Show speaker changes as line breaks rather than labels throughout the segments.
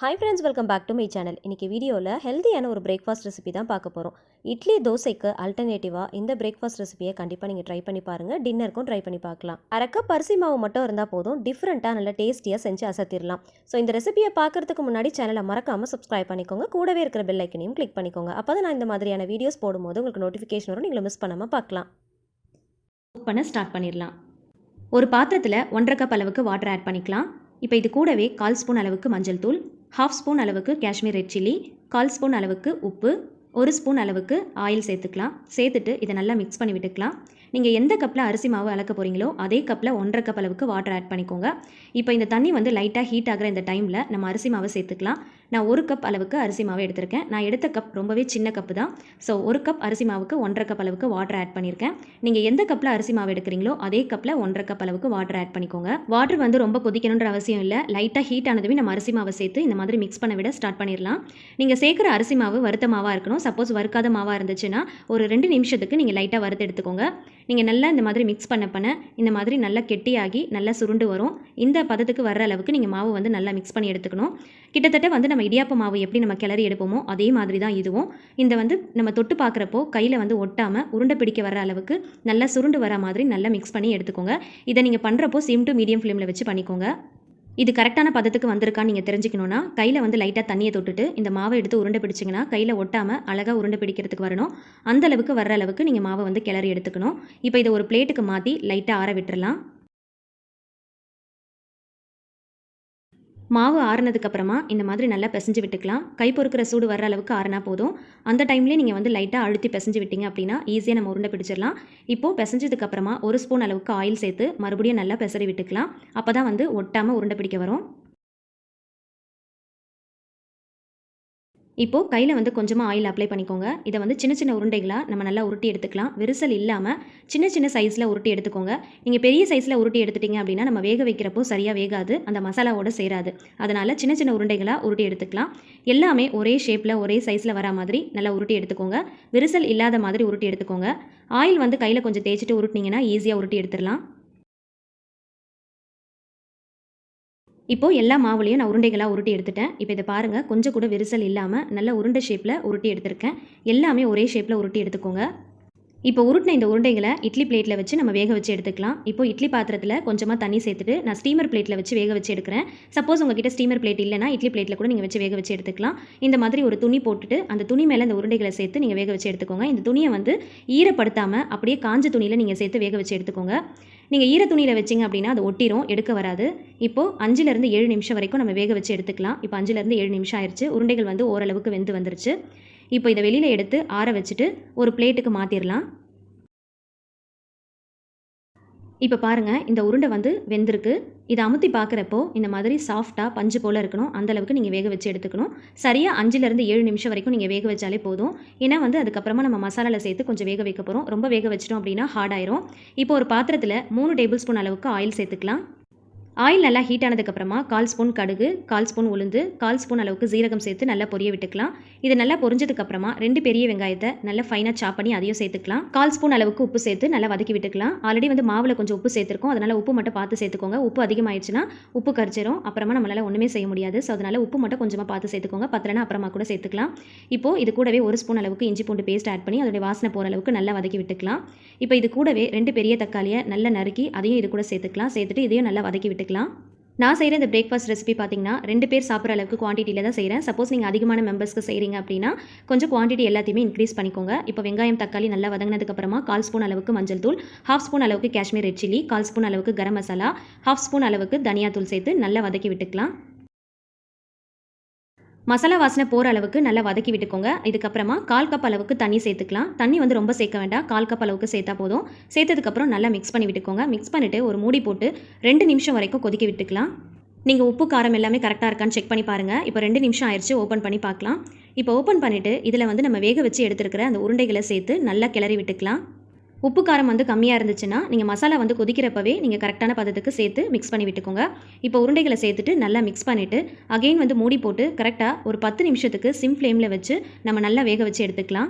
Hi friends, welcome back to my channel. இன்றைக்கி வீடியோவில் ஹெல்த்தியான ஒரு பிரேக்ஃபாஸ்ட் ரெசிபி தான் பார்க்க போகிறோம். இட்லி தோசைக்கு அல்டர்னேட்டிவாக இந்த பிரேக்ஃபாஸ்ட் ரெசிபியை கண்டிப்பாக நீங்கள் ட்ரை பண்ணி பாருங்கள். டின்னருக்கும் ட்ரை பண்ணி பார்க்கலாம். அரை கப் அரிசி மாவு மட்டும் இருந்தால் போதும், டிஃப்ரெண்ட்டாக நல்ல டேஸ்டியாக செஞ்சு அசத்திடலாம். ஸோ இந்த ரெசிபியை பார்க்குறதுக்கு முன்னாடி சேனலை மறக்காமல் சப்ஸ்கிரைப் பண்ணிக்கோங்க. கூடவே இருக்கிற பெல் ஐக்கனையும் கிளிக் பண்ணிக்கோங்க. அப்போ தான் நான் இந்த மாதிரியான வீடியோஸ் போடும்போது உங்களுக்கு நோட்டிஃபிகேஷன் வரும், நீங்களும் மிஸ் பண்ணாமல் பார்க்கலாம். குக் பண்ண ஸ்டார்ட் பண்ணிடலாம். ஒரு பாத்திரத்தில் 1.5 கப் அளவுக்கு வாட்டர் ஆட் பண்ணிக்கலாம். இப்போ இது கூடவே 1/4 ஸ்பூன் அளவுக்கு மஞ்சள் தூள், 1/2 ஸ்பூன் அளவுக்கு காஷ்மீர் ரெட் சில்லி, 1/4 ஸ்பூன் அளவுக்கு உப்பு, 1 ஸ்பூன் அளவுக்கு ஆயில் சேர்த்துக்கலாம். சேர்த்துட்டு இதை நல்லா மிக்ஸ் பண்ணி விட்டுக்கலாம். நீங்கள் எந்த கப்பில் அரிசி மாவு அளக்க போகிறீங்களோ அதே கப்பில் 1.5 கப் அளவுக்கு வாட்டர் ஆட் பண்ணிக்கோங்க. இப்போ இந்த தண்ணி லைட்டாக ஹீட் ஆகிற இந்த டைமில் நம்ம அரிசி மாவை சேர்த்துக்கலாம். நான் 1 கப் அளவுக்கு அரிசி மாவு எடுத்திருக்கேன். நான் எடுத்த கப் ரொம்பவே சின்ன கப்பு தான். ஸோ 1 கப் அரிசி மாவுக்கு 1.5 கப் அளவுக்கு வாட்டர் ஆட் பண்ணியிருக்கேன். நீங்கள் எந்த கப்பில் அரிசி மாவு எடுக்கிறீங்களோ அதே கப்பில் 1.5 கப் அளவுக்கு வாட்டர் ஆட் பண்ணிக்கோங்க. வாட்டர் ரொம்ப கொதிக்கணுன்ற அவசியம் இல்லை. லைட்டாக ஹீட் ஆனதுமே நம்ம அரிசி மாவை சேர்த்து இந்த மாதிரி மிக்ஸ் பண்ண விட ஸ்டார்ட் பண்ணிடலாம். நீங்கள் சேர்க்குற அரிசி மாவு வறுத்த மாவாக இருக்கணும். சப்போஸ் வறுக்காத மாவாக இருந்துச்சுன்னா ஒரு 2 நிமிஷத்துக்கு நீங்கள் லைட்டாக வறுத்து எடுத்துக்கோங்க. நீங்கள் நல்லா இந்த மாதிரி மிக்ஸ் பண்ண இந்த மாதிரி நல்லா கெட்டியாகி நல்லா சுருண்டு வரும். இந்த பதத்துக்கு வர்ற அளவுக்கு நீங்கள் மாவு நல்லா மிக்ஸ் பண்ணி எடுத்துக்கணும். கிட்டத்தட்ட நம்ம இடியாப்ப மாவு எப்படி நம்ம கிளறி எடுப்போமோ அதே மாதிரி தான் இதுவும். இந்த நம்ம தொட்டு பார்க்குறப்போ கையில் ஒட்டாமல் உருண்டை பிடிக்க வர அளவுக்கு நல்லா சுருண்டு வர மாதிரி நல்லா மிக்ஸ் பண்ணி எடுத்துக்கோங்க. இதை நீங்கள் பண்ணுறப்போ சிம் டு மீடியம் ஃப்ளேமில் வச்சு பண்ணிக்கோங்க. இது கரெக்டான பதத்துக்கு வந்திருக்கான்னு நீங்கள் தெரிஞ்சுக்கணுன்னா கையில் லைட்டாக தண்ணியை தொட்டுட்டு இந்த மாவை எடுத்து உருண்டை பிடிச்சிங்கன்னா கையில் ஒட்டாமல் அழகாக உருண்டை பிடிக்கிறதுக்கு வரணும். அந்த அளவுக்கு வர்ற அளவுக்கு நீங்கள் மாவை கிளறி எடுத்துக்கணும். இப்போ இதை ஒரு பிளேட்டுக்கு மாற்றி லைட்டாக ஆற விட்டுறலாம். மாவு ஆறுனதுக்கப்புறமா இந்த மாதிரி நல்லா பிசைஞ்சு விட்டுக்கலாம். கை பொறுக்கிற சூடு வர அளவுக்கு ஆறுனா போதும். அந்த டைம்லேயே நீங்கள் லைட்டாக அழுத்தி பிசைஞ்சு விட்டீங்க அப்படின்னா ஈஸியாக நம்ம உருண்டை பிடிச்சிடலாம். இப்போது பிசைஞ்சதுக்கப்புறமா 1 ஸ்பூன் அளவுக்கு ஆயில் சேர்த்து மறுபடியும் நல்லா பிசறி விட்டுக்கலாம். அப்போ தான் ஒட்டாமல் உருண்டை பிடிக்க வரும். இப்போது கையில் கொஞ்சமாக ஆயில் அப்ளை பண்ணிக்கோங்க. இதை சின்ன சின்ன உருண்டைகளாக நம்ம நல்லா உருட்டி எடுத்துக்கலாம். விரிசல் இல்லாமல் சின்ன சின்ன சைஸில் உருட்டி எடுத்துக்கோங்க. நீங்கள் பெரிய சைஸில் உருட்டி எடுத்துட்டிங்க அப்படின்னா நம்ம வேக வைக்கிறப்போ சரியாக வேகாது, அந்த மசாலாவோட சேராது. அதனால் சின்ன சின்ன உருண்டைகளாக உருட்டி எடுத்துக்கலாம். எல்லாமே ஒரே ஷேப்பில் ஒரே சைஸில் வரா மாதிரி நல்லா உருட்டி எடுத்துக்கோங்க. விரிசல் இல்லாத மாதிரி உருட்டி எடுத்துக்கோங்க. ஆயில் கையில் கொஞ்சம் தேய்ச்சிட்டு உருட்டினீங்கன்னா ஈஸியாக உருட்டி எடுத்துடலாம். இப்போது எல்லா மாவுலையும் நான் உருண்டைகளாக உருட்டி எடுத்துட்டேன். இப்போ இதை பாருங்கள், கொஞ்சம் கூட விரிசல் இல்லாமல் நல்ல உருண்டை ஷேப்பில் உருட்டி எடுத்திருக்கேன். எல்லாமே ஒரே ஷேப்பில் உருட்டி எடுத்துக்கோங்க. இப்போ உருட்டின இந்த உருண்டைகளை இட்லி பிளேட்டில் வச்சு நம்ம வேக வச்சு எடுத்துக்கலாம். இப்போ இட்லி பாத்திரத்தில் கொஞ்சமாக தண்ணி சேர்த்துட்டு நான் ஸ்டீமர் பிளேட்டில் வச்சு வேக வச்சு எடுக்கிறேன். சப்போஸ் உங்ககிட்ட ஸ்டீமர் பிளேட் இல்லைனா இட்லி பிளேட்டில் கூட நீங்கள் வச்சு வேக வச்சு எடுத்துக்கலாம். இந்த மாதிரி ஒரு துணி போட்டுட்டு அந்த துணி மேலே இந்த உருண்டைகளை சேர்த்து நீங்கள் வேக வச்சு எடுத்துக்கோங்க. இந்த துணியை ஈரப்படுத்தாமல் அப்படியே காஞ்ச துணியில் நீங்கள் சேர்த்து வேக வச்சு எடுத்துக்கோங்க. நீங்கள் ஈர துணியில் வச்சிங்க அப்படின்னா அது ஒட்டிரும், எடுக்க வராது. இப்போது 5லேருந்து 7 நிமிஷம் வரைக்கும் நம்ம வேக வச்சு எடுத்துக்கலாம். இப்போ 5லேருந்து 7 நிமிஷம் ஆயிடுச்சு. உருண்டைகள் ஓரளவுக்கு வெந்து வந்துருச்சு. இப்போ இதை வெளியில் எடுத்து ஆற வச்சுட்டு ஒரு பிளேட்டுக்கு மாற்றிடலாம். இப்போ பாருங்கள், இந்த உருண்டை வெந்திருக்கு. இதை அமுத்தி பார்க்குறப்போ இந்த மாதிரி சாஃப்டாக பஞ்சு போல் இருக்கணும். அந்தளவுக்கு நீங்கள் வேக வச்சு எடுத்துக்கணும். சரியாக 5லேருந்து 7 நிமிஷம் வரைக்கும் நீங்கள் வேக வச்சாலே போதும். ஏன்னா அதுக்கப்புறமா நம்ம மசாலாவில் சேர்த்து கொஞ்சம் வேக வைக்க போகிறோம். ரொம்ப வேக வச்சிட்டோம் அப்படின்னா ஹார்ட் ஆயிரும். இப்போ ஒரு பாத்திரத்தில் 3 டேபிள் ஸ்பூன் அளவுக்கு ஆயில் சேர்த்துக்கலாம். ஆயில் நல்லா ஹீட் ஆனதுக்கப்புறமா 1/4 ஸ்பூன் கடுகு, 1/4 ஸ்பூன் உளுந்து, 1/4 ஸ்பூன் அளவுக்கு ஜீரகம் சேர்த்து நல்லா பொரிய விட்டுக்கலாம். இது நல்லா பொரிஞ்சதுக்கப்புறமா 2 பெரிய வெங்காயத்தை நல்லா ஃபைனாக சாப் பண்ணி அதையும் சேர்த்துக்கலாம். 1/4 ஸ்பூன் அளவுக்கு உப்பு சேர்த்து நல்லா வதக்கி விட்டுக்கலாம். ஆல்ரெடி மாவில் கொஞ்சம் உப்பு சேர்த்துருக்கோம். அதனால் உப்பு மட்டும் பார்த்து சேர்த்துக்கோங்க. உப்பு அதிகமாகிடுச்சுன்னா உப்பு கரிச்சிரும், அப்புறமா நம்மளால் ஒன்றுமே செய்ய முடியாது. ஸோ அதனால் உப்பு மட்டும் கொஞ்சமாக பார்த்து சேர்த்துக்கோங்க. பத்தலைன்னா அப்புறமா கூட சேர்த்துக்கலாம். இப்போது இது கூடவே 1 ஸ்பூன் அளவுக்கு இஞ்சி பூண்டு பேஸ்ட் ஆட் பண்ணி அதோடைய வாசனை போகிற அளவுக்கு நல்லா வதக்கி விட்டுக்கலாம். இப்போ இது கூடவே 2 பெரிய தக்காளியை நல்லா நறுக்கி அதையும் இது கூட சேர்த்துக்கலாம். சேர்த்துட்டு இதையும் நல்லா வதக்கி விட்டுக்கலாம். நான் செய்கிற இந்த பிரேக்ஃபாஸ்ட் ரெசிபி பார்த்தீங்கன்னா 2 பேர் சாப்பிட்ற அளவுக்கு குவான்டிட்டியில் தான் செய்கிறேன். சப்போஸ் நீங்கள் அதிகமான மெம்பர்ஸ்க்கு செய்கிறீங்க அப்படின்னா கொஞ்சம் குவான்டிட்டி எல்லாத்தையுமே இன்க்ரீஸ் பண்ணிக்கோங்க. இப்போ வெங்காயம் தக்காளி நல்லா வதங்கினதுக்கப்புறமா 1/4 ஸ்பூன் அளவுக்கு மஞ்சள் தூள், 1/2 ஸ்பூன் அளவுக்கு காஷ்மீர் ரெட் சில்லி, 1/4 ஸ்பூன் அளவுக்கு கரம் மசாலா, 1/2 ஸ்பூன் அளவுக்கு தனியாத்தூள் சேர்த்து நல்லா வதக்கி விட்டுக்கலாம். மசாலா வாசனை போகிற அளவுக்கு நல்லா வதக்கி விட்டுக்கோங்க. இதுக்கப்புறமா 1/4 கப் அளவுக்கு தண்ணி சேர்த்துக்கலாம். தண்ணி ரொம்ப சேர்க்க வேண்டாம், 1/4 கப் அளவுக்கு சேர்த்தா போதும். சேர்த்ததுக்கப்புறம் நல்லா மிக்ஸ் பண்ணி விட்டுக்கோங்க. மிக்ஸ் பண்ணிவிட்டு ஒரு மூடி போட்டு 2 நிமிஷம் வரைக்கும் கொதிக்க விட்டுக்கலாம். நீங்கள் உப்பு காரம் எல்லாமே கரெக்டாக இருக்கான்னு செக் பண்ணி பாருங்கள். இப்போ 2 நிமிஷம் ஆயிடுச்சு. ஓப்பன் பண்ணி பார்க்கலாம். இப்போ ஓப்பன் பண்ணிவிட்டு இதில் நம்ம வேக வச்சு எடுத்துருக்கிற அந்த உருண்டைகளை சேர்த்து நல்லா கிளறி விட்டுக்கலாம். உப்பு காரம் கம்மியாக இருந்துச்சுன்னா நீங்கள் மசாலா கொதிக்கிறப்பவே நீங்கள் கரெக்டான பதத்துக்கு சேர்த்து மிக்ஸ் பண்ணி விட்டுக்கோங்க. இப்போ உருண்டைகளை சேர்த்துட்டு நல்லா மிக்ஸ் பண்ணிவிட்டு அகெயின் மூடி போட்டு கரெக்டாக ஒரு 10 நிமிஷத்துக்கு சிம் ஃப்ளேமில் வச்சு நம்ம நல்லா வேக வச்சு எடுத்துக்கலாம்.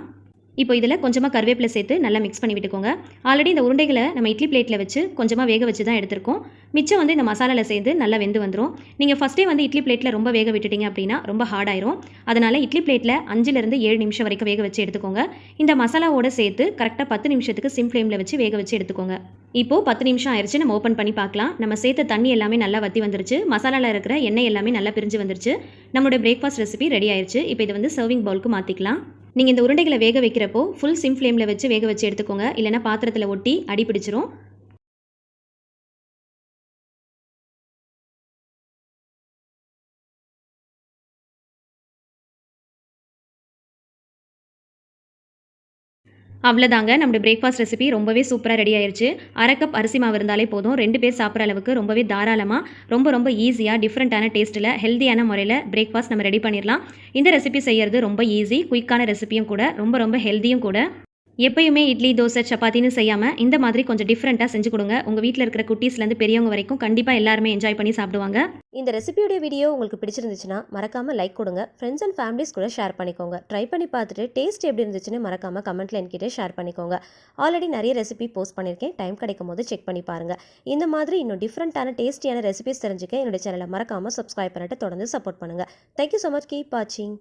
இப்போ இதில் கொஞ்சமாக கருவேப்பிலை சேர்த்து நல்லா மிக்ஸ் பண்ணி விட்டுக்கோங்க. ஆல்ரெடி இந்த உருண்டைகளை நம்ம இட்லி பிளேட்டில் வச்சு கொஞ்சமாக வேக வச்சு தான் எடுத்திருக்கோம். மிச்சம் வந்து இந்த மசாலாவில் சேர்ந்து நல்லா வெந்து வந்துடும். நீங்கள் ஃபஸ்ட்டே வந்து இட்லி பிளேட்டில் ரொம்ப வேக விட்டுட்டீங்க அப்படின்னா ரொம்ப ஹார்ட் ஆயிரும். அதனால் இட்லி பிளேட்டில் 5லேருந்து 7 நிமிஷம் வரைக்கும் வேக வச்சு எடுத்துக்கோங்க. இந்த மசாலாவோட சேர்த்து கரெக்டாக 10 நிமிஷத்துக்கு சிம் ஃப்ளேமில் வச்சு வேக வச்சு எடுத்துக்கோங்க. இப்போது 10 நிமிஷம் ஆயிடுச்சு. நம்ம ஓப்பன் பண்ணி பார்க்கலாம். நம்ம சேர்த்த தண்ணி எல்லாமே நல்லா வற்றி வந்துருச்சு. மசாலாவில் இருக்கிற எண்ணெய் எல்லாமே நல்லா பிரிஞ்சு வந்துருச்சு. நம்மளோட பிரேக்ஃபாஸ்ட் ரெசிபி ரெடி ஆயிடுச்சு. இப்போ இதை வந்து சர்விங் பவுலுக்கு மாற்றிக்கலாம். நீங்கள் இந்த உருண்டைகளை வேக வைக்கிறப்போ ஃபுல் சிம் ஃப்ளேமில் வச்சு வேக வச்சு எடுத்துக்கோங்க. இல்லைனா பாத்திரத்தில் ஒட்டி அடி பிடிச்சிரும். அவ்வளோதாங்க, நம்மளுடைய பிரேக்ஃபாஸ்ட் ரெசிபி ரொம்பவே சூப்பராக ரெடி ஆயிருச்சு. 1/2 கப் அரிசி மாவு இருந்தாலே போதும். 2 பேர் சாப்பிட்ற அளவுக்கு ரொம்பவே தாராளமாக ரொம்ப ஈஸியாக டிஃப்ரெண்ட்டான டேஸ்ட்டில் ஹெல்த்தியான முறையில் பிரேக்ஃபாஸ்ட் நம்ம ரெடி பண்ணிடலாம். இந்த ரெசிபி செய்கிறது ரொம்ப ஈஸி, குயிக்கான ரெசிபியும் கூட, ரொம்ப ஹெல்த்தியும் கூட. எப்பயுமே இட்லி, தோசை, சப்பாத்தின்னு செய்யாமல் இந்த மாதிரி கொஞ்சம் டிஃப்ரெண்ட்டாக செஞ்சு கொடுங்க. உங்கள் வீட்டில் இருக்கிற குட்டீஸ்லேருந்து பெரியவங்க வரைக்கும் கண்டிப்பாக எல்லாருமே என்ஜாய் பண்ணி சாப்பிடுவாங்க.
இந்த ரெசிபியோட வீடியோ உங்களுக்கு பிடிச்சிருந்துச்சுன்னா மறக்காமல் லைக் கொடுங்க. ஃப்ரெண்ட்ஸ் அண்ட் ஃபேமிலிஸ் கூட ஷேர் பண்ணிக்கோங்க. ட்ரை பண்ணி பார்த்துட்டு டேஸ்ட் எப்படி இருந்துச்சுன்னு மறக்காமல் கமெண்ட்டில் என்கிட்ட ஷேர் பண்ணிக்கோங்க. ஆல்ரெடி நிறைய ரெசிபி போஸ்ட் பண்ணியிருக்கேன். டைம் கிடைக்கும் போது செக் பண்ணி பாருங்கள். இந்த மாதிரி இன்னும் டிஃப்ரெண்ட்டான டேஸ்டியான ரெசிபிஸ் தெரிஞ்சுக்க என்னோட சேனலை மறக்காமல் சப்ஸ்கிரைப் பண்ணிட்டு தொடர்ந்து சப்போர்ட் பண்ணுங்கள். Thank you so much. கீப் வாட்சிங்.